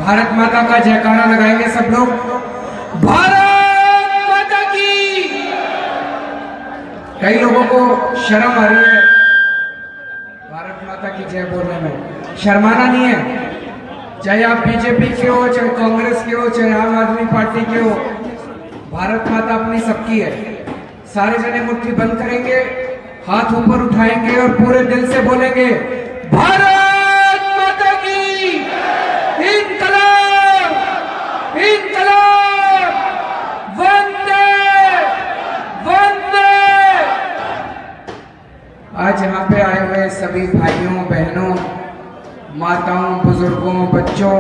भारत माता का जयकारा लगाएंगे सब लोग। भारत माता की। कई लोगों को शर्म आ रही है भारत माता की जय बोलने में, शर्माना नहीं है। चाहे आप बीजेपी के हो, चाहे कांग्रेस के हो, चाहे आम आदमी पार्टी के हो, भारत माता अपनी सबकी है। सारे जने मुट्ठी बंद करेंगे, हाथ ऊपर उठाएंगे और पूरे दिल से बोलेंगे भारत माता की। इनकलाब, इनकलाब, वंदे वंदे। आज यहाँ पे आए हुए सभी भाइयों बहनों, माताओं, बुजुर्गों, बच्चों,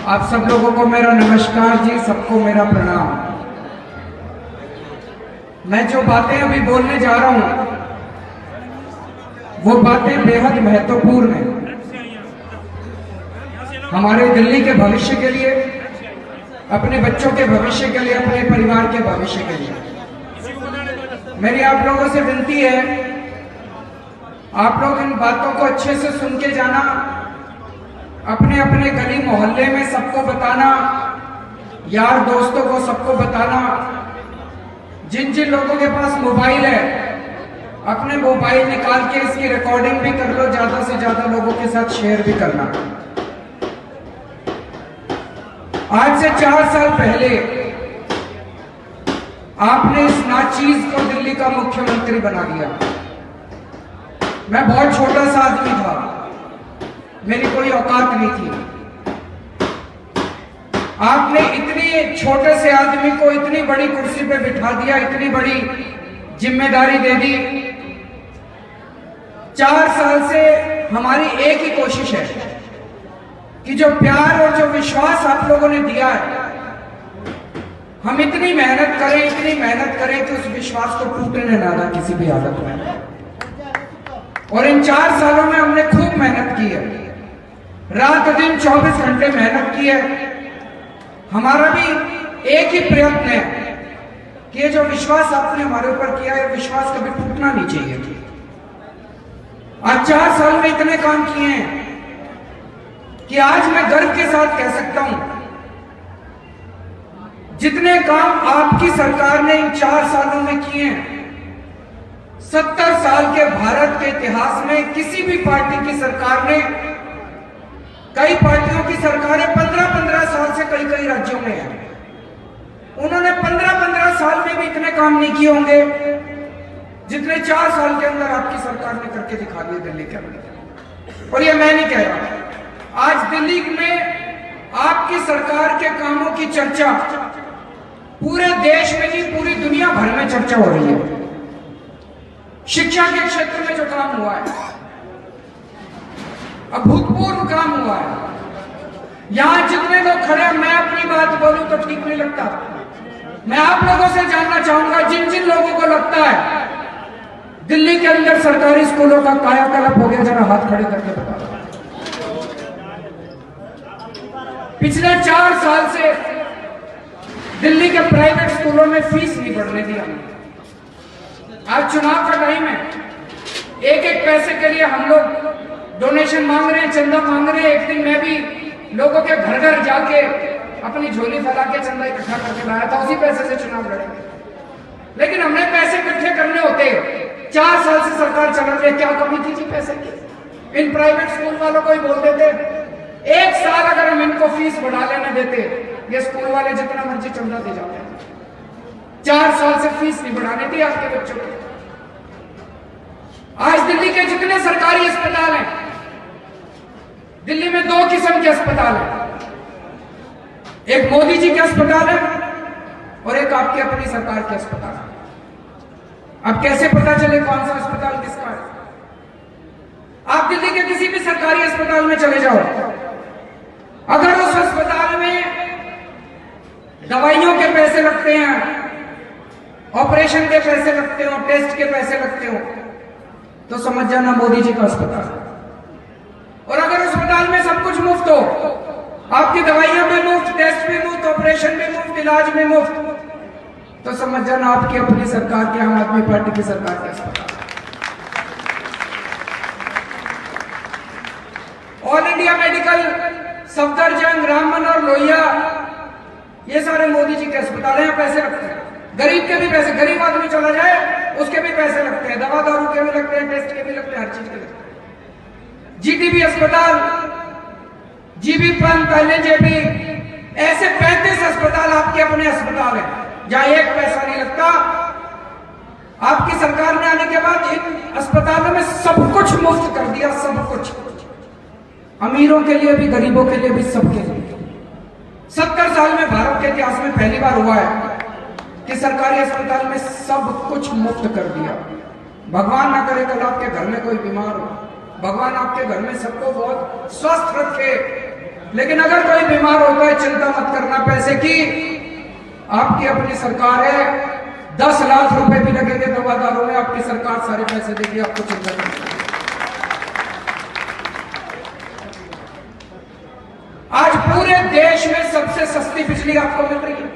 आप सब लोगों को मेरा नमस्कार जी, सबको मेरा प्रणाम। मैं जो बातें अभी बोलने जा रहा हूं वो बातें बेहद महत्वपूर्ण हैं हमारे दिल्ली के भविष्य के लिए, अपने बच्चों के भविष्य के लिए, अपने परिवार के भविष्य के लिए। मेरी आप लोगों से विनती है, आप लोग इन बातों को अच्छे से सुन के जाना, अपने अपने गली मोहल्ले में सबको बताना, यार दोस्तों को सबको बताना। जिन जिन लोगों के पास मोबाइल है, अपने मोबाइल निकाल के इसकी रिकॉर्डिंग भी कर लो, ज्यादा से ज्यादा लोगों के साथ शेयर भी करना। आज से 4 साल पहले आपने इस नाचीज को दिल्ली का मुख्यमंत्री बना दिया। मैं बहुत छोटा सा आदमी था, मेरी कोई औकात नहीं थी। आपने इतनी छोटे से आदमी को इतनी बड़ी कुर्सी पे बिठा दिया, इतनी बड़ी जिम्मेदारी दे दी। 4 साल से हमारी एक ही कोशिश है कि जो प्यार और जो विश्वास आप लोगों ने दिया है, हम इतनी मेहनत करें, इतनी मेहनत करें कि उस विश्वास को टूटने ना दें किसी भी हालत में। और इन 4 सालों में हमने खूब मेहनत की है, रात दिन 24 घंटे मेहनत की है। हमारा भी एक ही प्रयत्न है कि ये जो विश्वास आपने हमारे ऊपर किया है, विश्वास कभी टूटना नहीं चाहिए। आज 4 साल में इतने काम किए हैं कि आज मैं गर्व के साथ कह सकता हूं, जितने काम आपकी सरकार ने इन 4 सालों में किए हैं, 70 साल के भारत के इतिहास में किसी भी पार्टी की सरकार ने, कई पार्टियों की सरकारें 15-15 साल से कई कई राज्यों में हैं, उन्होंने 15-15 साल में भी इतने काम नहीं किए होंगे जितने 4 साल के अंदर आपकी सरकार ने करके दिखा दिए दिल्ली के अंदर। और ये मैं नहीं कह रहा, आज दिल्ली में आपकी सरकार के कामों की चर्चा पूरे देश में नहीं, पूरी दुनिया भर में चर्चा हो रही है। शिक्षा के क्षेत्र में जो काम हुआ है, अभूतपूर्व काम हुआ है। यहां जितने लोग खड़े हैं, मैं अपनी बात बोलूं तो ठीक नहीं लगता, मैं आप लोगों से जानना चाहूंगा, जिन जिन लोगों को लगता है दिल्ली के अंदर सरकारी स्कूलों का कायाकल्प हो गया, जरा हाथ खड़े करके बताओ। पिछले 4 साल से दिल्ली के प्राइवेट स्कूलों में फीस नहीं बढ़ने दी हमने। आज चुनाव का टाइम है, एक एक पैसे के लिए हम लोग डोनेशन मांग रहे हैं, चंदा मांग रहे हैं। एक दिन मैं भी लोगों के घर घर जाके अपनी झोली फैला के चंदा इकट्ठा करके लाया था, उसी पैसे से चुनाव लड़ेंगे। लेकिन हमने पैसे इकट्ठे करने होते, 4 साल से सरकार चल रही है, क्या कमी थी जी पैसे की? इन प्राइवेट स्कूल वालों को ही बोल देते, 1 साल अगर हम इनको फीस बढ़ा लेने देते, ये स्कूल वाले जितना मर्जी चंदा दे जाते। 4 साल से फीस नहीं बढ़ाने दी आपके बच्चों को। आज दिल्ली के जितने सरकारी अस्पताल हैं, दिल्ली में 2 किस्म के अस्पताल हैं, एक मोदी जी के अस्पताल है और एक आपकी अपनी सरकार के अस्पताल है। अब कैसे पता चले कौन सा अस्पताल किसका है? आप दिल्ली के किसी भी सरकारी अस्पताल में चले जाओ, अगर उस अस्पताल में दवाइयों के पैसे लगते हैं, ऑपरेशन के पैसे लगते हो, टेस्ट के पैसे लगते हो, तो समझ जाना मोदी जी का अस्पताल है। और अगर अस्पताल में सब कुछ मुफ्त हो, आपकी दवाइयां भी मुफ्त, टेस्ट भी मुफ्त, ऑपरेशन भी मुफ्त, इलाज भी मुफ्त, तो समझ जाना आपकी अपनी सरकार की, आम आदमी पार्टी की सरकार के अस्पताल। ऑल इंडिया मेडिकल सफदरजंग ब्राह्मण और लोहिया, ये सारे मोदी जी के अस्पताल हैं, पैसे लगते हैं। गरीब के भी पैसे, गरीब आदमी चला जाए उसके भी पैसे लगते हैं, दवा दारू के भी लगते हैं, टेस्ट के भी लगते हैं, हर चीज के लगते हैं। जीटीबी अस्पताल, जीबी पंत, एलएनजेबी, ऐसे 35 अस्पताल आपके अपने अस्पताल हैं जहां एक पैसा नहीं लगता। आपकी सरकार ने आने के बाद इन अस्पतालों में सब कुछ मुफ्त कर दिया, सब कुछ, अमीरों के लिए भी, गरीबों के लिए भी, सबके लिए। 70 साल में भारत के इतिहास में पहली बार हुआ है कि सरकारी अस्पताल में सब कुछ मुफ्त कर दिया। भगवान ना करे कल आपके घर में कोई बीमार हो, भगवान आपके घर में सबको बहुत स्वस्थ रखे, लेकिन अगर कोई बीमार होता है चिंता मत करना पैसे की, आपकी अपनी सरकार है। 10 लाख रुपए भी लगेंगे दवादारों में, आपकी सरकार सारे पैसे देगी, आपको चिंता नहीं। आज पूरे देश में सबसे सस्ती बिजली आपको मिल रही है।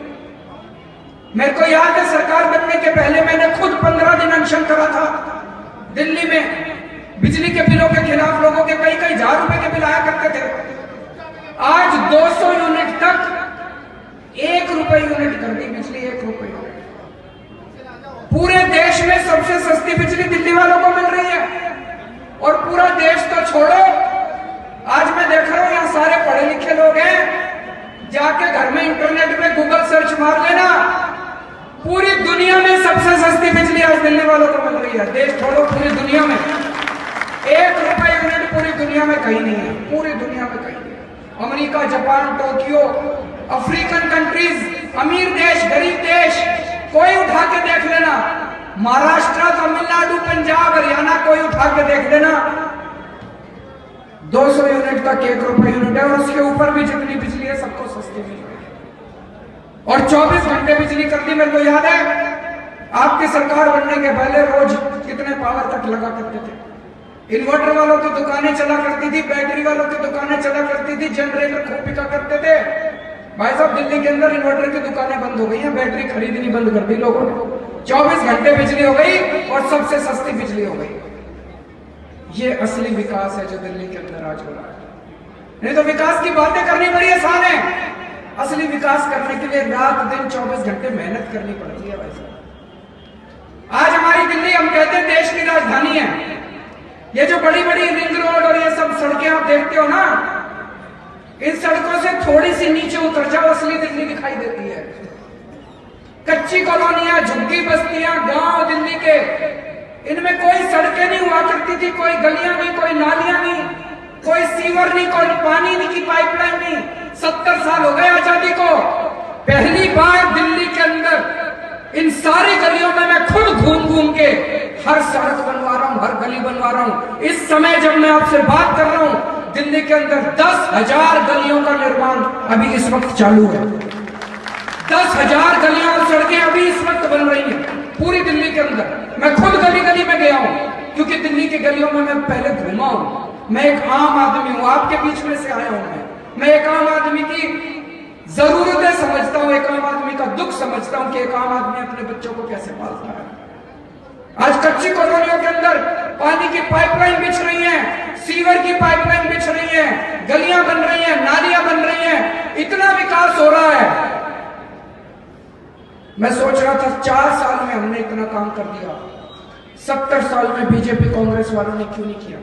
मेरे को याद है सरकार बनने के पहले मैंने खुद 15 दिन अनशन करा था दिल्ली में, बिजली के बिलों के खिलाफ। लोगों के कई कई हजार रुपए के बिल आया करते थे। आज 200 यूनिट तक 1 रुपए यूनिट कर दी बिजली, 1 रुपए। पूरे देश में सबसे सस्ती बिजली दिल्ली वालों को मिल रही है। और पूरा देश तो छोड़ो, आज मैं देख रहा हूं यहां सारे पढ़े लिखे लोग हैं, जाके घर में इंटरनेट पे गूगल सर्च मार लेना, पूरी दुनिया में सबसे सस्ती बिजली आज दिल्ली वालों को मिल रही है। देश छोड़ो, पूरी दुनिया में 1 रुपए यूनिट पूरी दुनिया में कहीं नहीं है, पूरी दुनिया में कहीं नहीं है। America, Japan, Tokyo, African countries, अमीर देश, गरीब देश, कोई उठा के देख लेना, महाराष्ट्र, तमिलनाडु, पंजाब, हरियाणा, कोई उठा के देख लेना, 200 यूनिट तक 1 रुपए यूनिट है। और उसके ऊपर भी जितनी बिजली है सबको सस्ती मिल रही है। और 24 घंटे बिजली कर दी। मेरे को याद है आपकी सरकार बनने के पहले रोज कितने पावर तक लगा करते थे। इन्वर्टर वालों की दुकानें चला करती थी, बैटरी वालों की दुकानें चला करती थी, जनरेटर खूब बिका करते थे। भाई साहब दिल्ली के अंदर इन्वर्टर की दुकानें बंद हो गई हैं, बैटरी खरीदनी बंद कर दी लोगों ने। 24 घंटे बिजली हो गई और सबसे सस्ती बिजली हो गई। ये असली विकास है जो दिल्ली के अंदर आज हो रहा है। नहीं तो विकास की बातें करनी बड़ी आसान है, असली विकास करने के लिए रात दिन 24 घंटे मेहनत करनी पड़ती है। भाई साहब आज हमारी दिल्ली, हम कहते हैं देश की राजधानी है। ये जो बड़ी बड़ी रिंग रोड और ये सब सड़कें आप देखते हो ना, इन सड़कों से थोड़ी सी नीचे उतर जाओ, असली दिल्ली दिखाई देती है। कच्ची कॉलोनियां, झुग्गी बस्तियां, गांव दिल्ली के, इनमें कोई सड़कें नहीं हुआ करती थी, कोई गलियां नहीं, कोई नालियां नहीं, कोई सीवर नहीं, कोई पानी नहीं की पाइपलाइन नहीं। 70 साल हो गए आजादी को। पहली बार दिल्ली के अंदर इन सारी गलियों में मैं खुद घूम घूम के हर सड़क बनवा रहा हूं, हर गली बनवा रहा हूं। इस समय जब मैं आपसे बात कर रहा हूं, दिल्ली के अंदर 10,000 गलियों का निर्माण अभी इस वक्त चालू है। 10,000 गलियां और सड़कें अभी इस वक्त बन रही हैं पूरी दिल्ली के अंदर। मैं खुद गली गली में गया हूं, क्योंकि दिल्ली की गलियों में मैं पहले घूमा हूं। मैं एक आम आदमी हूं, आपके बीच में से आया हूं। मैं एक आम आदमी की जरूरतें समझता हूं, एक आम आदमी का दुख समझता हूं कि एक आम आदमी अपने बच्चों को कैसे पालता है। आज कच्ची कॉलोनियों के अंदर पानी की पाइपलाइन बिछ रही है, सीवर की पाइपलाइन बिछ रही है, गलियां बन रही हैं, नालियां बन रही हैं, इतना विकास हो रहा है। मैं सोच रहा था 4 साल में हमने इतना काम कर दिया, 70 साल में बीजेपी कांग्रेस वालों ने क्यों नहीं किया?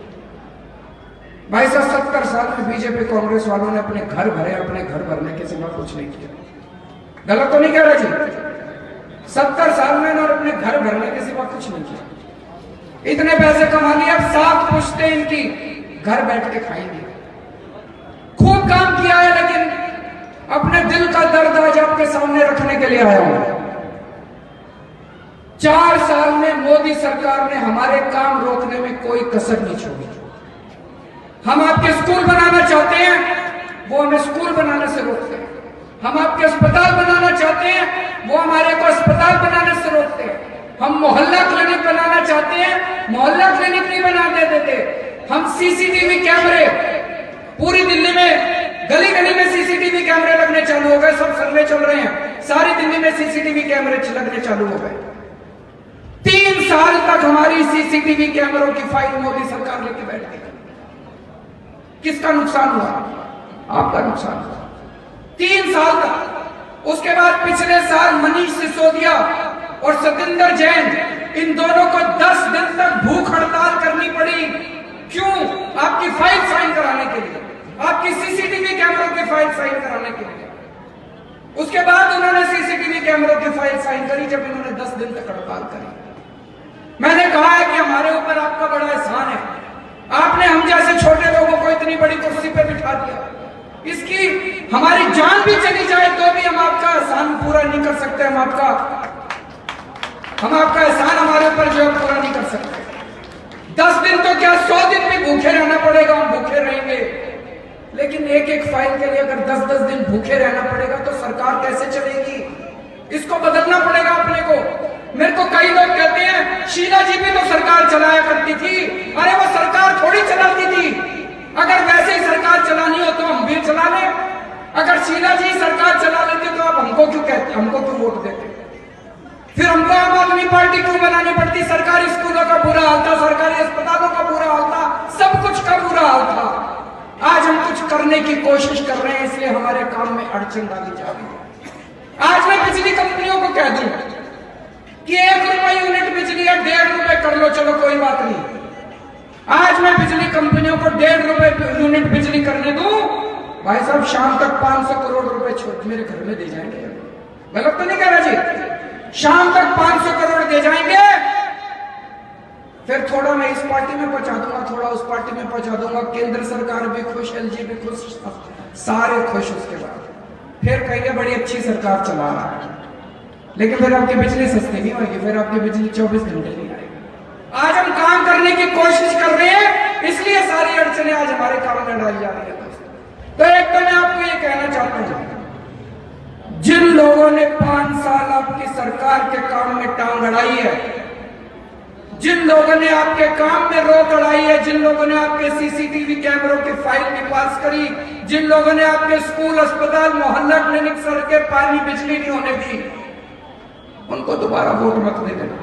भाई साहब 70 साल में बीजेपी कांग्रेस वालों ने अपने घर भरे, अपने घर भरने के सिवा कुछ नहीं किया। गलत तो नहीं कह रहा जी? 70 साल में इन्होंने अपने घर भरने के सिवा कुछ नहीं किया। इतने पैसे कमा लिए, अब 7 पुश्ते इनकी घर बैठ के खाएंगे। खूब काम किया है, लेकिन अपने दिल का दर्द आज आपके सामने रखने के लिए आया हूं। 4 साल में मोदी सरकार ने हमारे काम रोकने में कोई कसर नहीं छोड़ी। हम आपके स्कूल बनाना चाहते हैं, वो हमें स्कूल बनाने से रोकते हैं। हम आपके अस्पताल बनाना चाहते हैं, वो हमारे को अस्पताल बनाने से रोकते हैं। हम मोहल्ला क्लिनिक बनाना चाहते हैं, मोहल्ला क्लिनिक नहीं बनाने देते। हम सीसीटीवी कैमरे पूरी दिल्ली में, गली गली में सीसीटीवी कैमरे लगने चालू हो गए। सब सर्वे चल रहे हैं, सारी दिल्ली में सीसीटीवी कैमरे लगने चालू हो गए। 3 साल तक हमारी सीसीटीवी कैमरों की फाइल मोदी सरकार लेके बैठ गई। किसका नुकसान हुआ? आपका नुकसान हुआ। 3 साल तक। उसके बाद पिछले साल मनीष सिसोदिया और सतिंदर जैन, इन दोनों को 10 दिन तक भूख हड़ताल करनी पड़ी। क्यों? आपकी फाइल साइन कराने के लिए, आपकी सीसीटीवी कैमरों की फाइल साइन कराने के लिए। उसके बाद उन्होंने सीसीटीवी कैमरों की फाइल साइन करी जब इन्होंने 10 दिन तक हड़ताल करी। मैंने कहा है कि हमारे ऊपर आपका बड़ा एहसान है, आपने हम जैसे छोटे लोगों को इतनी बड़ी कुर्सी पे बिठा दिया। इसकी हमारी जान भी चली जाए तो भी हम आपका एहसान पूरा नहीं कर सकते। हम आपका एहसान हमारे ऊपर जो पूरा नहीं कर सकते। 10 दिन तो क्या 100 दिन भी भूखे रहना पड़ेगा, हम भूखे रहेंगे। लेकिन एक एक फाइल के लिए अगर 10-10 दिन भूखे रहना पड़ेगा तो सरकार कैसे चलेगी? इसको बदलना पड़ेगा अपने को। मेरे को कई लोग कहते हैं शीला जी भी तो सरकार चलाया करती थी। अरे वो सरकार थोड़ी चलाती थी। अगर वैसे ही सरकार चलानी हो तो हम भी चला लें। अगर शीला जी सरकार चला लेते तो आप हमको क्यों कहते, हमको क्यों वोट देते? फिर हमको आम आदमी पार्टी क्यों बनानी पड़ती? सरकारी स्कूलों का बुरा हाल था, सरकारी अस्पतालों का बुरा हाल था, सब कुछ का बुरा हाल था। आज हम कुछ करने की कोशिश कर रहे हैं, इसलिए हमारे काम में अड़चन डाली जा रही है। आज मैं बिजली कंपनियों को कह दूं कि 1 रुपए यूनिट बिजली है, 1.5 रुपए कर लो, चलो कोई बात नहीं। आज मैं बिजली कंपनियों को 1.5 रुपए यूनिट बिजली करने दूं, भाई साहब शाम तक 500 करोड़ रुपए छोड़ मेरे घर में दे जाएंगे। गलत तो नहीं कह रहा जी? शाम तक 500 करोड़ दे जाएंगे, फिर थोड़ा मैं इस पार्टी में पहुंचा दूंगा, थोड़ा उस पार्टी में पहुंचा दूंगा। केंद्र सरकार भी खुश, एलजी भी खुश, सारे खुश। उसके बाद फिर कहेंगे बड़ी अच्छी सरकार चला रहा है, लेकिन फिर आपकी बिजली सस्ती नहीं होगी, फिर आपकी बिजली 24 घंटे नहीं आएगी। आज हम काम करने की कोशिश कर रहे हैं, इसलिए सारी अड़चनें आज हमारे काम में डाली जा रही है। तो एक तो मैं आपको ये कहना चाहता हूं, जिन लोगों ने 5 साल आपकी सरकार के काम में टांग अड़ाई है, जिन लोगों ने आपके काम में रोक अड़ाई है, जिन लोगों ने आपके सीसीटीवी कैमरों की फाइल नहीं पास करी, जिन लोगों ने आपके स्कूल, अस्पताल, मोहल्ला क्लिनिक, सड़कें, पानी, बिजली नहीं होने दी, उनको दोबारा वोट मत दे देना।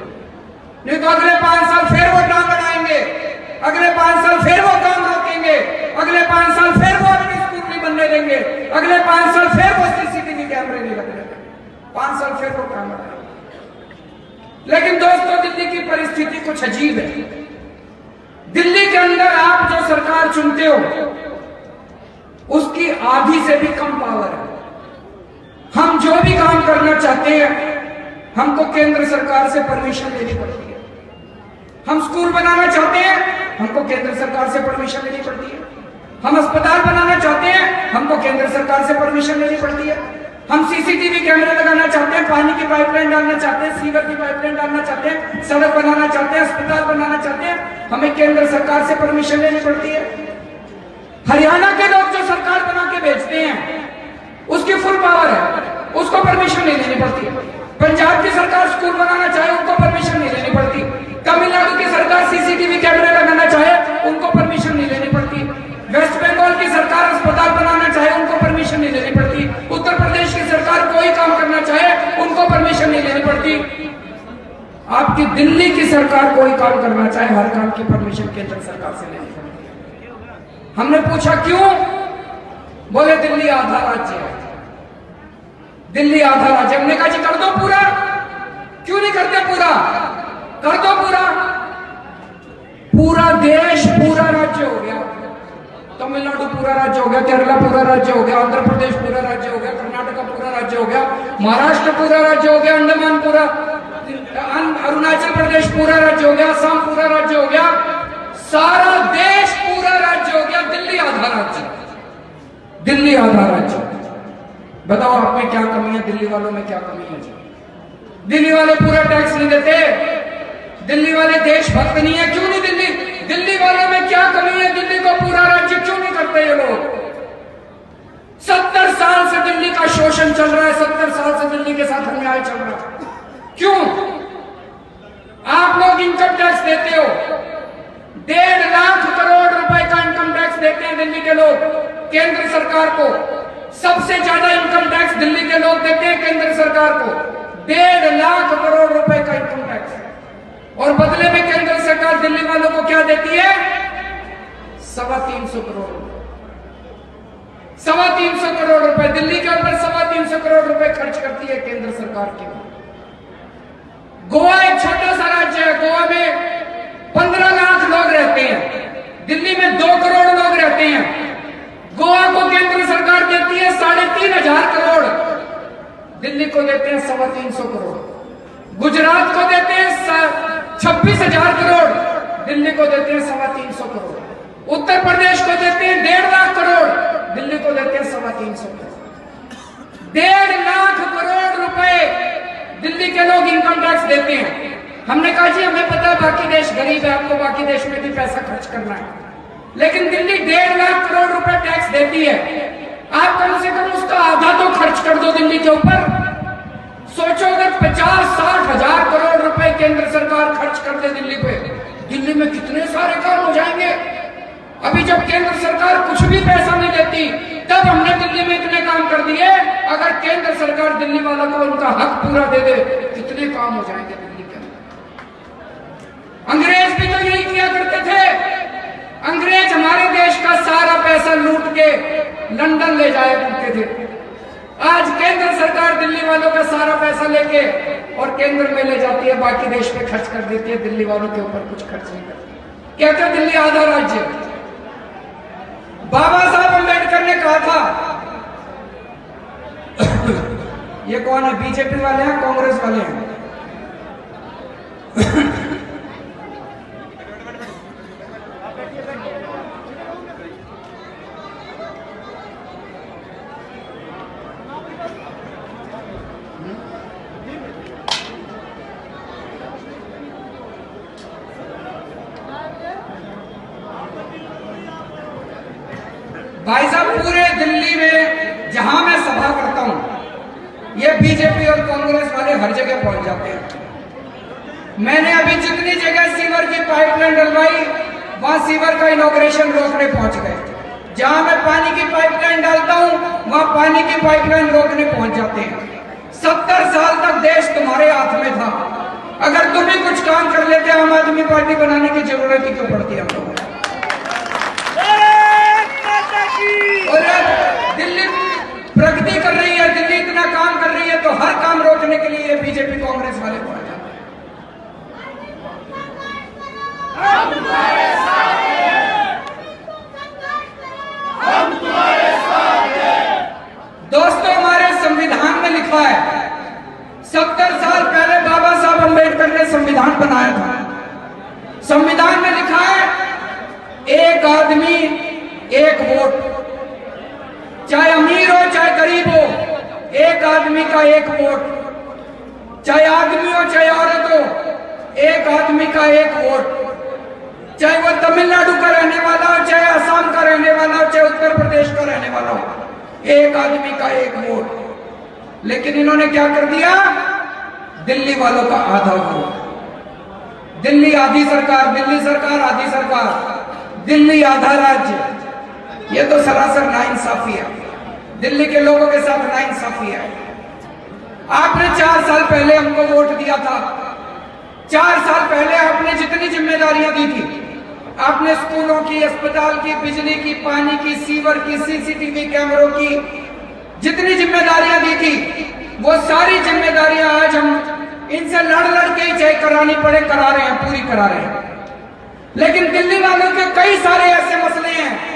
नहीं तो अगले 5 साल फिर वो टांग अड़ाएंगे, अगले 5 साल फिर वो काम रोकेंगे, अगले 5 साल फिर वो अपने स्कूल नहीं बनने देंगे, अगले 5 साल फिर वो सीसीटीवी कैमरे नहीं लगने देंगे, 5 साल फिर वो काम अड़ाएंगे। लेकिन दोस्तों, दिल्ली की परिस्थिति कुछ अजीब है। दिल्ली के अंदर आप जो सरकार चुनते हो उसकी आधी से भी कम पावर है। हम जो भी काम करना चाहते हैं हमको केंद्र सरकार से परमिशन लेनी पड़ती है। हम स्कूल बनाना चाहते हैं, हमको केंद्र सरकार से परमिशन लेनी पड़ती है। हम अस्पताल बनाना चाहते हैं, हमको केंद्र सरकार से परमिशन लेनी पड़ती है। हम सीसीटीवी कैमरे लगाना चाहते हैं, पानी की पाइपलाइन डालना चाहते हैं, सीवर की पाइपलाइन डालना चाहते हैं, सड़क बनाना चाहते हैं, अस्पताल बनाना चाहते हैं, हमें केंद्र सरकार से परमिशन लेनी पड़ती है। हरियाणा के लोग जो सरकार बना के भेजते हैं उसकी फुल पावर है, उसको परमिशन नहीं लेनी पड़ती। पंजाब की सरकार स्कूल बनाना चाहे उनको परमिशन नहीं लेनी पड़ती। तमिलनाडु की सरकार सीसीटीवी कैमरे लगाना चाहे उनको परमिशन नहीं लेनी पड़ती। वेस्ट बंगाल की सरकार अस्पताल बनाना चाहे उनको परमिशन नहीं लेनी पड़ती। उत्तर प्रदेश की सरकार कोई काम करना चाहे उनको परमिशन नहीं लेनी पड़ती। आपकी दिल्ली की सरकार कोई काम करना चाहे हर काम की परमिशन केंद्र सरकार से लेनी पड़ती है। हमने पूछा क्यों? बोले दिल्ली आधा राज्य है, दिल्ली आधा राज्य। हमने कहा जी कर दो पूरा। क्यों नहीं करते पूरा? कर दो पूरा। पूरा देश पूरा राज्य हो गया, तमिलनाडु पूरा राज्य हो गया, केरला पूरा राज्य हो गया, आंध्र प्रदेश पूरा राज्य हो गया, कर्नाटक पूरा राज्य हो गया, महाराष्ट्र पूरा राज्य हो गया, अंडमान पूरा, अरुणाचल प्रदेश पूरा राज्य हो गया, असम पूरा राज्य हो गया, सारा देश पूरा राज्य हो गया। दिल्ली आधा राज्य, दिल्ली आधा राज्य। बताओ आप में क्या कमी है, दिल्ली वालों में क्या कमी है? दिल्ली वाले पूरा टैक्स नहीं देते, दिल्ली वाले देशभक्त नहीं है। क्यों नहीं? दिल्ली वालों में क्या कमी है? दिल्ली को पूरा राज्य क्यों नहीं करते ये लोग? 70 साल से दिल्ली का शोषण चल रहा है, 70 साल से दिल्ली के साथ अन्याय चल रहा है। क्यों? आप लोग इनकम टैक्स देते हो, 1.5 लाख करोड़ रुपए का इनकम टैक्स देते हैं दिल्ली के लोग केंद्र सरकार को। सबसे ज्यादा इनकम टैक्स दिल्ली के लोग देते हैं केंद्र सरकार को, 1.5 लाख करोड़ रुपए का इनकम टैक्स। और बदले में केंद्र सरकार दिल्ली वालों को क्या देती है? 325 करोड़ रुपए, 325 करोड़ रुपए। दिल्ली के ऊपर खर्च करती है केंद्र सरकार के। गोवा एक छोटा सा राज्य है, गोवा में 15 लाख लोग रहते हैं, दिल्ली में 2 करोड़ लोग रहते हैं। गोवा को केंद्र सरकार देती है 3,500 करोड़, दिल्ली को देते हैं 350 करोड़। गुजरात को देते हैं 26,000 करोड़, दिल्ली को देते हैं 325 करोड़। उत्तर प्रदेश को देते हैं 1.5 लाख करोड़, दिल्ली को देते हैं 325 करोड़। 1.5 लाख करोड़ रुपए दिल्ली के लोग इनकम टैक्स देते हैं। हमने कहा जी हमें पता है बाकी देश गरीब है, आपको बाकी देश में भी पैसा खर्च करना है, लेकिन दिल्ली 1.5 लाख करोड़ रुपए टैक्स देती है। आप कम से कम उसका आधा तो खर्च कर दो दिल्ली के ऊपर। सोचो अगर 50-60 हजार करोड़ रुपए केंद्र सरकार खर्च कर दे दिल्ली पे, दिल्ली में कितने सारे काम हो जाएंगे। अभी जब केंद्र सरकार कुछ भी पैसा नहीं देती, तब हमने दिल्ली में इतने काम कर दिए। अगर केंद्र सरकार दिल्ली वालों को उनका हक पूरा दे दे, कितने काम हो जाएंगे दिल्ली के अंदर। अंग्रेज भी तो यही किया करते थे। अंग्रेज हमारे देश का सारा पैसा लूट के लंदन ले जाया करते थे। आज केंद्र सरकार दिल्ली वालों का सारा पैसा लेके और केंद्र में ले जाती है, बाकी देश में खर्च कर देती है, दिल्ली वालों के ऊपर कुछ खर्च नहीं करती। कहते दिल्ली आधा राज्य। बाबा साहब अम्बेडकर ने कहा था ये कौन है, बीजेपी वाले हैं कांग्रेस वाले हैं? भाई साहब पूरे दिल्ली में जहां मैं सभा करता हूं, ये बीजेपी और कांग्रेस वाले हर जगह पहुंच जाते हैं। मैंने अभी जितनी जगह सीवर की पाइपलाइन डलवाई, वहां सीवर का इनॉग्रेशन रोकने पहुंच गए। जहां मैं पानी की पाइपलाइन डालता हूं, वहां पानी की पाइपलाइन रोकने पहुंच जाते हैं। 70 साल तक देश तुम्हारे हाथ में था। अगर तुम ही कुछ काम कर लेते, आम आदमी पार्टी बनाने की जरूरत ही क्यों पड़ती है हमको? और दिल्ली प्रगति कर रही है, दिल्ली इतना काम कर रही है, तो हर काम रोकने के लिए बीजेपी कांग्रेस वाले को आ जाते हैं। हम तुम्हारे साथ हैं, हम तुम्हारे साथ हैं। दोस्तों हमारे संविधान में लिखा है, 70 साल पहले बाबा साहब अम्बेडकर ने संविधान बनाया था। संविधान में लिखा है एक आदमी एक वोट, चाहे अमीर हो चाहे गरीब हो, एक आदमी का एक वोट। चाहे आदमी हो चाहे औरत हो, एक आदमी का एक वोट। चाहे वो तमिलनाडु का रहने वाला हो, चाहे असम का रहने वाला हो, चाहे उत्तर प्रदेश का रहने वाला हो, एक आदमी का एक वोट। लेकिन इन्होंने क्या कर दिया? दिल्ली वालों का आधा वोट। दिल्ली आधी सरकार, दिल्ली सरकार आधी सरकार, दिल्ली आधा राज्य। ये तो सरासर नाइंसाफी है, दिल्ली के लोगों के साथ नाइंसाफी है। आपने 4 साल पहले हमको वोट दिया था। 4 साल पहले आपने जितनी जिम्मेदारियां दी थी, आपने स्कूलों की, अस्पताल की, बिजली की, पानी की, सीवर की, सीसीटीवी कैमरों की जितनी जिम्मेदारियां दी थी, वो सारी जिम्मेदारियां आज हम इनसे लड़ के ही चाहे करानी पड़े करा रहे हैं, पूरी करा रहे हैं। लेकिन दिल्ली वालों के कई सारे ऐसे मसले हैं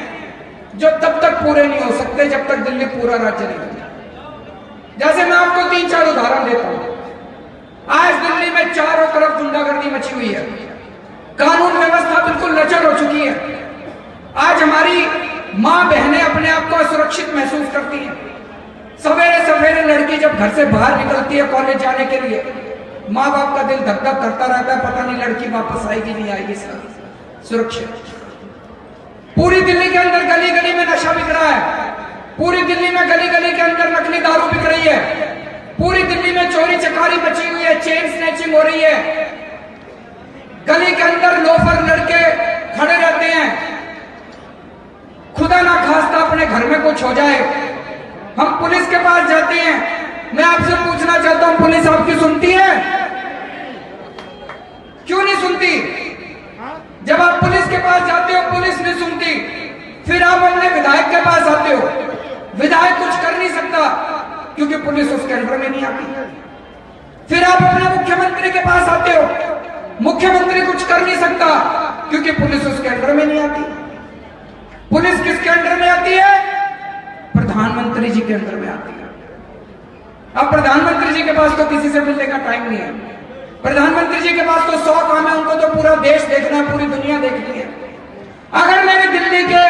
जो तब तक पूरे नहीं हो सकते जब तक दिल्ली पूरा राज्य नहीं बन जाए। जैसे मैं आपको 3-4 उदाहरण देता हूं। आज दिल्ली में चारों तरफ गुंडागर्दी मची हुई है, कानून व्यवस्था बिल्कुल लचर हो चुकी है। आज हमारी मां बहनें अपने आप को असुरक्षित महसूस करती हैं। सवेरे सवेरे लड़की जब घर से बाहर निकलती है कॉलेज जाने के लिए, माँ बाप का दिल धक धक करता रहता है, पता नहीं लड़की वापस आएगी नहीं आएगी सुरक्षित। पूरी दिल्ली के अंदर गली गली में नशा बिक रहा है। पूरी दिल्ली में गली गली के अंदर नकली दारू बिक रही है। पूरी दिल्ली में चोरी चकारी मची हुई है, चेन स्नैचिंग हो रही है। गली के अंदर लोफर लड़के खड़े रहते हैं। खुदा ना खास्ता अपने घर में कुछ हो जाए, हम पुलिस के पास जाते हैं। मैं आपसे पूछना चाहता हूं, पुलिस आपकी सुनती है? क्यों नहीं सुनती? जब आप पुलिस के पास जाते हो पुलिस नहीं सुनती, फिर आप अपने विधायक के पास आते हो, विधायक कुछ कर नहीं सकता क्योंकि पुलिस उसके अंडर में नहीं आती। फिर आप अपने मुख्यमंत्री के पास आते हो, मुख्यमंत्री कुछ कर नहीं सकता क्योंकि पुलिस उसके अंडर में नहीं आती। पुलिस किसके अंडर में आती है? प्रधानमंत्री जी के अंडर में आती है। अब प्रधानमंत्री जी के पास तो किसी से मिलने का टाइम नहीं है। प्रधानमंत्री जी के पास तो 100 काम है, उनको तो पूरा देश देखना है, पूरी दुनिया देखनी है। अगर मेरे दिल्ली के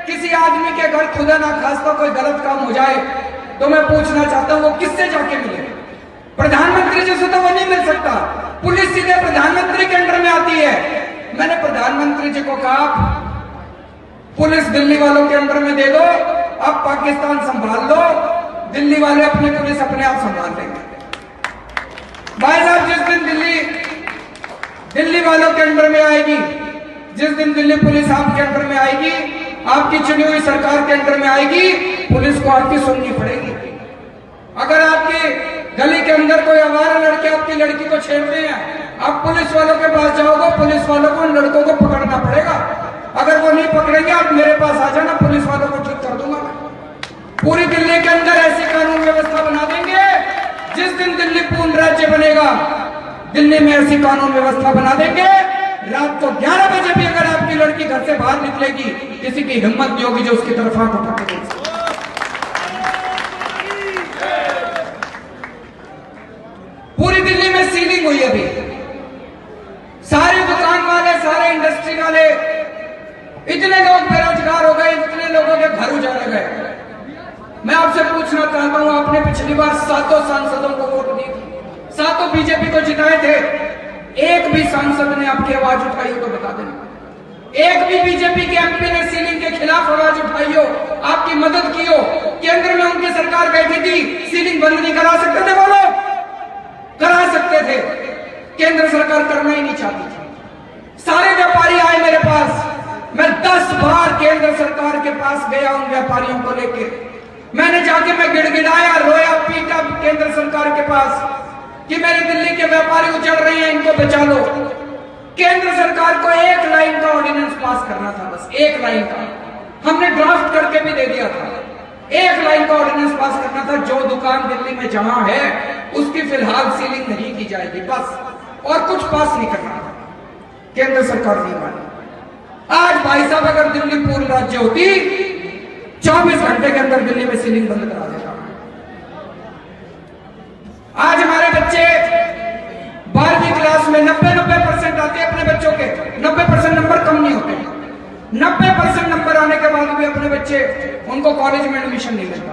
किसी आदमी के घर खुदा ना खास्ता कोई गलत काम हो जाए तो मैं पूछना चाहता हूं वो किससे जाके मिले? प्रधानमंत्री जी से तो वो नहीं मिल सकता। पुलिस सीधे प्रधानमंत्री के अंडर में आती है। मैंने प्रधानमंत्री जी को कहा पुलिस दिल्ली वालों के अंडर में दे दो, अब पाकिस्तान संभाल लो, दिल्ली वाले अपनी पुलिस अपने आप संभाल लेंगे। भाई साहब, जिस दिन दिल्ली वालों के अंडर में आएगी, जिस दिन दिल्ली पुलिस आपके अंडर में आएगी, आपकी चुनी हुई सरकार के अंडर में आएगी, पुलिस को आपकी सुननी पड़ेगी। अगर आपकी गली के अंदर कोई आवारा लड़के आपकी लड़की को छेड़ते हैं, आप पुलिस वालों के पास जाओगे, पुलिस वालों को उन लड़कों को पकड़ना पड़ेगा। अगर वो नहीं पकड़ेंगे आप मेरे पास आ जाना, पुलिस वालों को ठीक कर दूंगा मैं। पूरी दिल्ली के अंदर ऐसी कानून व्यवस्था बना देंगे, जिस दिन दिल्ली पूर्ण राज्य बनेगा दिल्ली में ऐसी कानून व्यवस्था बना देंगे, रात को 11 बजे भी अगर आपकी लड़की घर से बाहर निकलेगी, किसी की हिम्मत नहीं होगी जो उसकी तरफ आंख उठा के देख। पूरी दिल्ली में सीलिंग हुई अभी, सारे दुकान वाले, सारे इंडस्ट्री वाले, इतने लोग बेरोजगार हो गए, इतने लोगों के घर उजाड़ गए। मैं आपसे पूछना चाहता हूं, आपने पिछली बार 7 सांसदों को वोट दी थी, 7 बीजेपी को जिताए थे, एक भी सांसद ने आपकी आवाज उठाई हो तो बता देना। एक भी बीजेपी के एमपी ने सीलिंग के खिलाफ आवाज उठाई हो, आपकी मदद की हो? केंद्र में उनकी सरकार बैठी थी, सीलिंग बंद नहीं करा सकते थे वो लोग? करा सकते थे। केंद्र सरकार करना ही नहीं चाहती थी। सारे व्यापारी आए मेरे पास, मैं 10 बार केंद्र सरकार के पास गया उन व्यापारियों को लेके। मैंने जाके मैं गिड़गिड़ाया, रोया, पीटा केंद्र सरकार के पास कि मेरे दिल्ली के व्यापारी उजड़ रहे हैं, इनको बचा लो। केंद्र सरकार को एक लाइन का ऑर्डिनेंस पास करना था, बस एक लाइन का। हमने ड्राफ्ट करके भी दे दिया था। एक लाइन का ऑर्डिनेंस पास करना था, जो दुकान दिल्ली में जहां है उसकी फिलहाल सीलिंग नहीं की जाएगी, बस। और कुछ पास नहीं करना था। केंद्र सरकार नहीं मानी। आज भाई साहब, अगर दिल्ली पूर्ण राज्य होती, 24 घंटे के अंदर दिल्ली में सीलिंग बंद करा देता। आज हमारे बच्चे 12वीं क्लास में 90% आते हैं अपने बच्चों के, 90% नंबर कम नहीं होते। 90% नंबर आने के बाद भी अपने बच्चे, उनको कॉलेज में एडमिशन नहीं मिलता।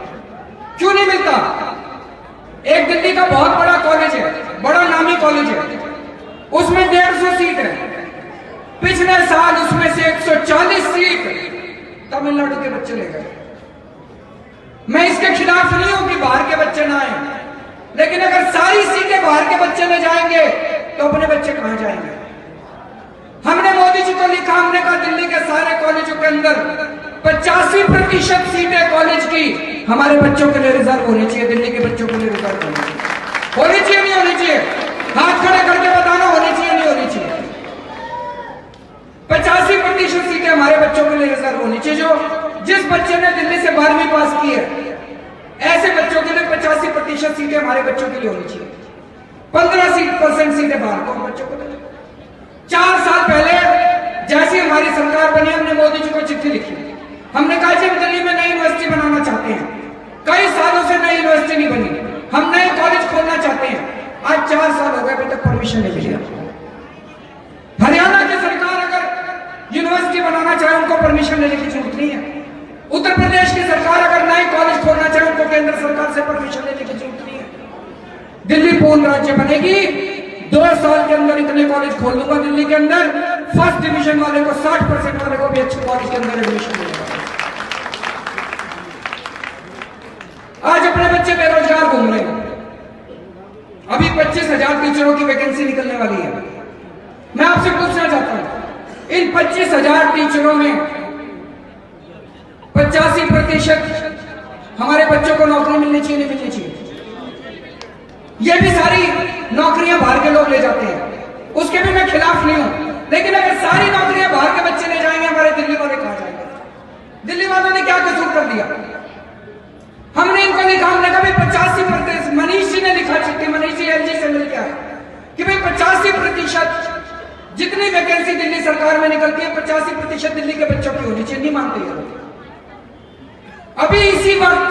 क्यों नहीं मिलता? एक दिल्ली का बहुत बड़ा कॉलेज है, बड़ा नामी कॉलेज है, उसमें 150 सीट है। पिछले साल उसमें से 140 सीट तमिलनाडु के बच्चे ले गए। मैं इसके खिलाफ नहीं हूं कि बाहर के बच्चे ना आए, लेकिन अगर सारी सीटें बाहर के बच्चे ले जाएंगे तो अपने बच्चे कहां जाएंगे? हमने मोदी जी को लिखा, हमने कहा दिल्ली के सारे कॉलेजों के अंदर 85% सीटें कॉलेज की हमारे बच्चों के लिए रिजर्व होनी चाहिए, दिल्ली के बच्चों के लिए रिजर्व होनी चाहिए, नहीं होनी चाहिए? हाथ खड़े करके बताना, होनी चाहिए नहीं होनी चाहिए? 85% सीटें हमारे बच्चों के लिए रिजर्व होनी चाहिए। जो जिस बच्चे ने दिल्ली से 12वीं पास की है, ऐसे बच्चों के लिए 85% सीटें हमारे बच्चों के लिए होनी चाहिए। 15% सीटें बाहर को बच्चों को दें। 4 साल पहले जैसी हमारी सरकार बनी, हमने मोदी जी को चिट्ठी लिखी। हमने कहा जी हम दिल्ली में नई यूनिवर्सिटी बनाना चाहते हैं, कई सालों से नई यूनिवर्सिटी नहीं बनी, हम नए कॉलेज खोलना चाहते हैं। आज 4 साल हो गए, अभी तक परमिशन नहीं मिली। हरियाणा की सरकार अगर यूनिवर्सिटी बनाना चाहे, उनको परमिशन लेने की जरूरत नहीं है। उत्तर प्रदेश की सरकार अगर नए कॉलेज खोलना चाहे, उनको केंद्र सरकार से परमिशन लेने की जरूरत नहीं है। दिल्ली पूर्ण राज्य बनेगी, 2 साल के अंदर इतने कॉलेज खोल दूंगा दिल्ली के अंदर, फर्स्ट डिवीजन वाले को, 60% वाले को भी अच्छे कॉलेज के अंदर एडमिशन मिलेगा। आज अपने बच्चे बेरोजगार घूम रहे हैं। अभी 25,000 टीचरों की वैकेंसी निकलने वाली है। मैं आपसे पूछना चाहता हूं, इन 25,000 टीचरों में 85% हमारे बच्चों को नौकरी मिलनी चाहिए, नहीं मिलनी चाहिए? ये भी सारी नौकरियां बाहर के लोग ले जाते हैं, उसके भी मैं खिलाफ नहीं हूं। लेकिन अगर सारी नौकरियां बाहर के बच्चे ले जाएंगे, हमारे दिल्ली वाले कहां जाएंगे? दिल्ली वालों ने क्या कसूर कर दिया? हमने इनको लिखा, हमने कहा 85%, मनीष जी ने लिखा चिट्ठी, मनीष जी एलजी से मिलकर आए कि भाई 85% जितनी वैकेंसी दिल्ली सरकार में निकलती है 85% दिल्ली के बच्चों की होनी चाहिए, नहीं मानते ये। अभी इसी वक्त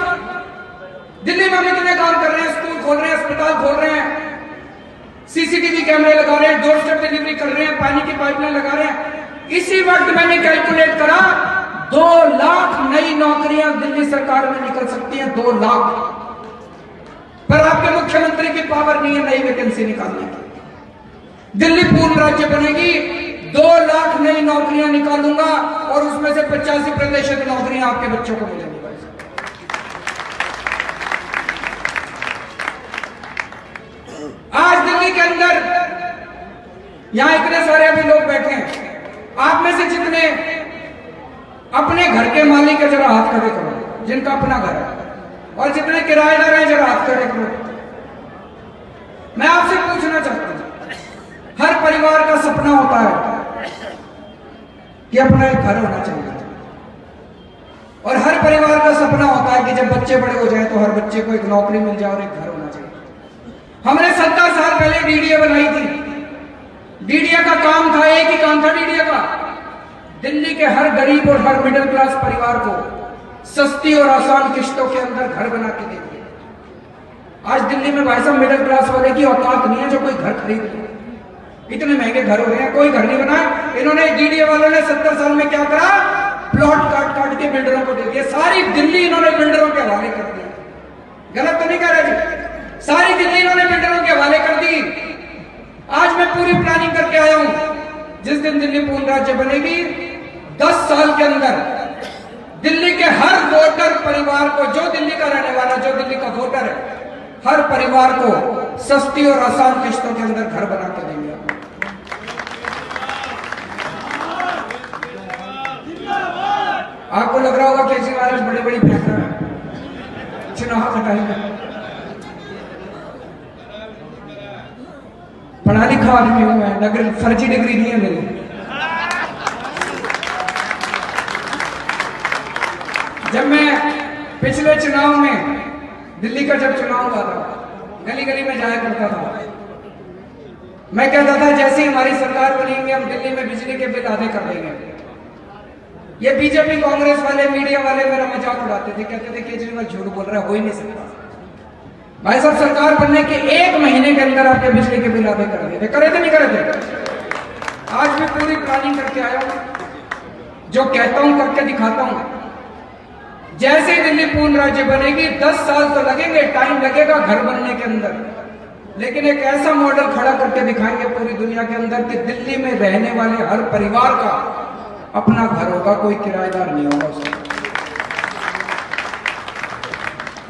दिल्ली में हम इतने काम कर रहे हैं, स्कूल खोल रहे हैं, अस्पताल खोल रहे हैं, सीसीटीवी कैमरे लगा रहे हैं, डोर स्टेप डिलीवरी कर रहे हैं, पानी की पाइपलाइन लगा रहे हैं। इसी वक्त मैंने कैलकुलेट करा 2 लाख नई नौकरियां दिल्ली सरकार में निकल सकती हैं, 2 लाख। पर आपके मुख्यमंत्री की पावर नहीं है नई वैकेंसी निकालने की। दिल्ली पूर्ण राज्य बनेगी, 2 लाख नई नौकरियां निकालूंगा और उसमें से 85% नौकरियां आपके बच्चों को मिलेंगी। आज दिल्ली के अंदर यहां इतने सारे अभी लोग बैठे हैं, आप में से जितने अपने घर के मालिक है जरा हाथ खड़े करो, जिनका अपना घर है, और जितने किराएदार हैं जरा हाथ खड़े करो। मैं आपसे पूछना चाहता हूं, हर परिवार का सपना होता है कि अपना एक घर होना चाहिए, और हर परिवार का सपना होता है कि जब बच्चे बड़े हो जाए तो हर बच्चे को एक नौकरी मिल जाए और एक घर होना चाहिए। हमने 70 साल पहले डीडीए बनाई थी। डीडीए का काम था, एक ही काम था डीडीए का, दिल्ली के हर गरीब और हर मिडिल क्लास परिवार को सस्ती और आसान किश्तों के अंदर घर बना के दे दिया। आज दिल्ली में भाई साहब मिडिल क्लास वाले की औकात नहीं है जो कोई घर खरीद ले। इतने महंगे घर हो गए हैं, कोई घर नहीं बना। इन्होंने डीडीए वालों ने 70 साल में क्या करा, प्लॉट काट काट के बिल्डरों को दे दिया। सारी दिल्ली इन्होंने बिल्डरों के हवाले कर दिया। गलत तो नहीं कह रहे जी? सारी दिल्ली इन्होंने बिल्डरों के हवाले कर दी। आज मैं पूरी प्लानिंग करके आया हूं, जिस दिन दिल्ली पूर्ण राज्य बनेगी 10 साल के अंदर दिल्ली के हर वोटर परिवार को, जो दिल्ली का रहने वाला, जो दिल्ली का वोटर है, हर परिवार को सस्ती और आसान किश्तों के अंदर घर बना के देंगे। आपको लग रहा होगा केजरीवाल बड़े बड़ी फेंक रहा है चुनाव खटाई में। पढ़ा लिखा आदमी हूं मैं, नगर फर्जी डिग्री नहीं है मेरी। जब मैं पिछले चुनाव में, दिल्ली का जब चुनाव हुआ था, गली गली में जाया करता था, मैं कहता था जैसे ही हमारी सरकार बनेगी हम दिल्ली में बिजली के बिल आधे कर देंगे। ये बीजेपी कांग्रेस वाले, मीडिया वाले मेरा मजाक उड़ाते थे, कहते थे केजरीवाल झूठ बोल रहा है, हो ही नहीं सकता। भाई साहब सरकार बनने के 1 महीने के अंदर आपके बिजली के बिल आधे कर देते। करे थे नहीं करे थे? आज मैं पूरी प्लानिंग करके आया हूं, जो कहता हूं करके दिखाता हूं। जैसे ही दिल्ली पूर्ण राज्य बनेगी 10 साल तो लगेंगे, टाइम लगेगा घर बनने के अंदर, लेकिन एक ऐसा मॉडल खड़ा करके दिखाएंगे पूरी दुनिया के अंदर कि दिल्ली में रहने वाले हर परिवार का अपना घर होगा, कोई किराएदार नहीं होगा उसका।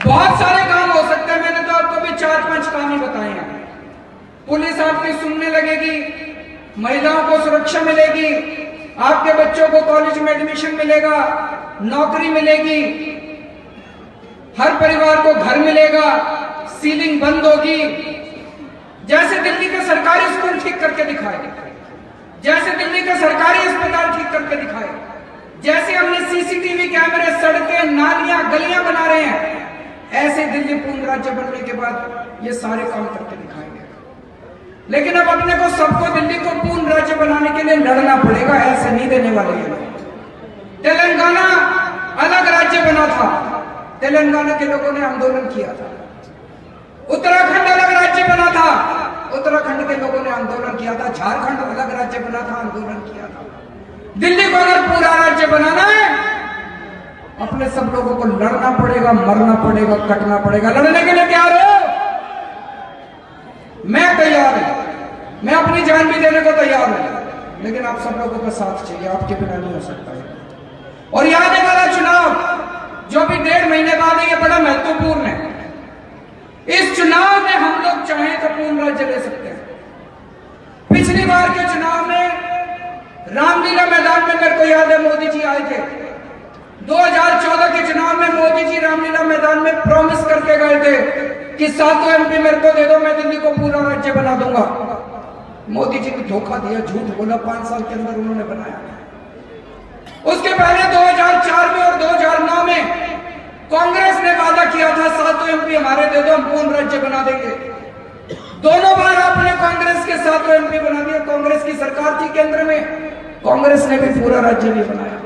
बहुत सारे काम हो सकते हैं, मैंने तो आपको भी 4-5 काम ही बताए हैं। पुलिस आपकी सुनने लगेगी, महिलाओं को सुरक्षा मिलेगी, आपके बच्चों को कॉलेज में एडमिशन मिलेगा, नौकरी मिलेगी, हर परिवार को घर मिलेगा, सीलिंग बंद होगी। जैसे दिल्ली के सरकारी स्कूल ठीक करके दिखाए, जैसे दिल्ली के सरकारी अस्पताल ठीक करके दिखाए, जैसे हमने सीसीटीवी कैमरे, सड़कें, नालियां, गलियां बना रहे हैं, ऐसे दिल्ली पूर्ण राज्य बनने के बाद ये सारे काम करके दिखाएंगे। लेकिन अब अपने को, सबको दिल्ली को पूर्ण राज्य बनाने के लिए लड़ना पड़ेगा, ऐसे नहीं देने वाले हैं। तेलंगाना अलग राज्य बना था, तेलंगाना के लोगों ने आंदोलन किया था। उत्तराखंड अलग राज्य बना था, उत्तराखंड के लोगों ने आंदोलन किया था। झारखंड अलग राज्य बना था, आंदोलन किया था। दिल्ली को अगर पूरा राज्य बनाना है, अपने सब लोगों को लड़ना पड़ेगा, मरना पड़ेगा, कटना पड़ेगा। लड़ने के लिए तैयार हो? मैं तैयार हूं, मैं अपनी जान भी देने को तैयार हूं, लेकिन आप सब लोगों का साथ चाहिए, आपके बिना नहीं हो सकता है। और ये आने वाला चुनाव जो भी 1.5 महीने बाद है, ये बड़ा महत्वपूर्ण है। इस चुनाव में हम लोग चाहें तो पूर्ण राज्य ले सकते हैं। पिछली बार के चुनाव में रामलीला मैदान में, मेरे को याद है, मोदी जी आए थे। 2014 के चुनाव में मोदी जी रामलीला मैदान में प्रॉमिस करके गए थे कि 7 MP मेरे को दे दो, मैं दिल्ली को पूरा राज्य बना दूंगा। मोदी जी ने धोखा दिया, झूठ बोला, 5 साल के अंदर उन्होंने बनाया। उसके पहले 2004 में और 2009 में कांग्रेस ने वादा किया था 7 MP हमारे दे दो, देंगे। दोनों बार आपने कांग्रेस के साथ एमपी बना दिया। कांग्रेस की सरकार थी केंद्र में, कांग्रेस ने भी पूरा राज्य नहीं बनाया।